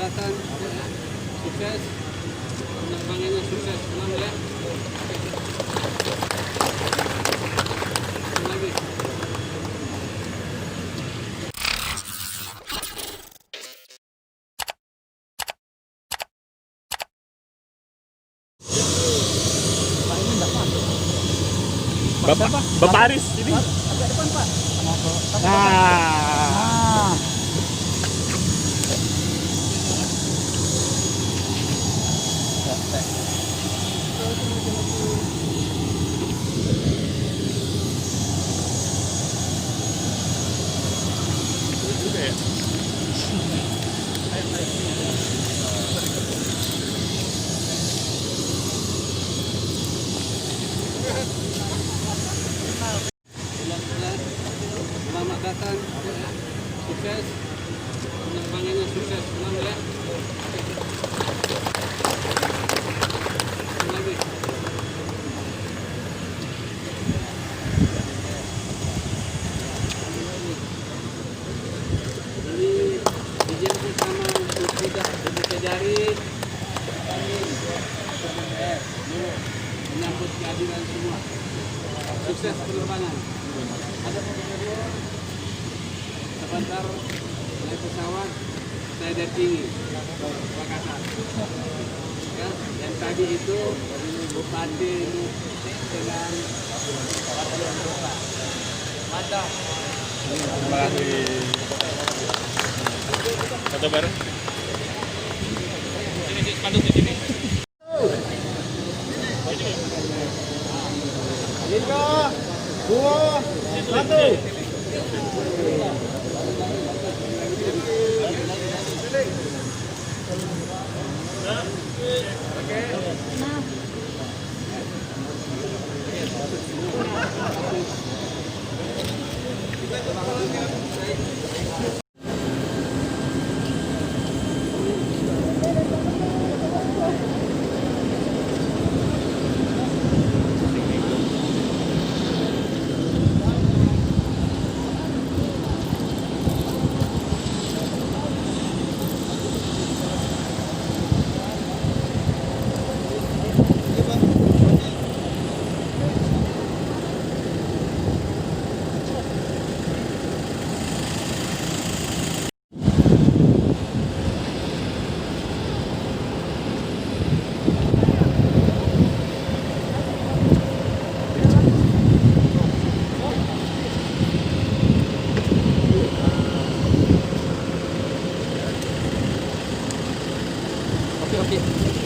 datang, sukses, penerbangannya sukses, senang ya. Lagi. Bapak Aris ini. Agak depan Pak. Nah. Selamat datang, sukses, penerbangannya sukses, senang ya. Lagi. Ini dijemput sama tidak dari menyambut kehadiran semua. Sukses penerbangan. Ada penerbangan. Sebentar naik pesawat saya datingi Makassar. Ya, yang tadi itu Bupati dengan Bupati Kota. Ada. Terima kasih. Foto bareng. Sini spanduk di sini. 3, 2, 1. Oke.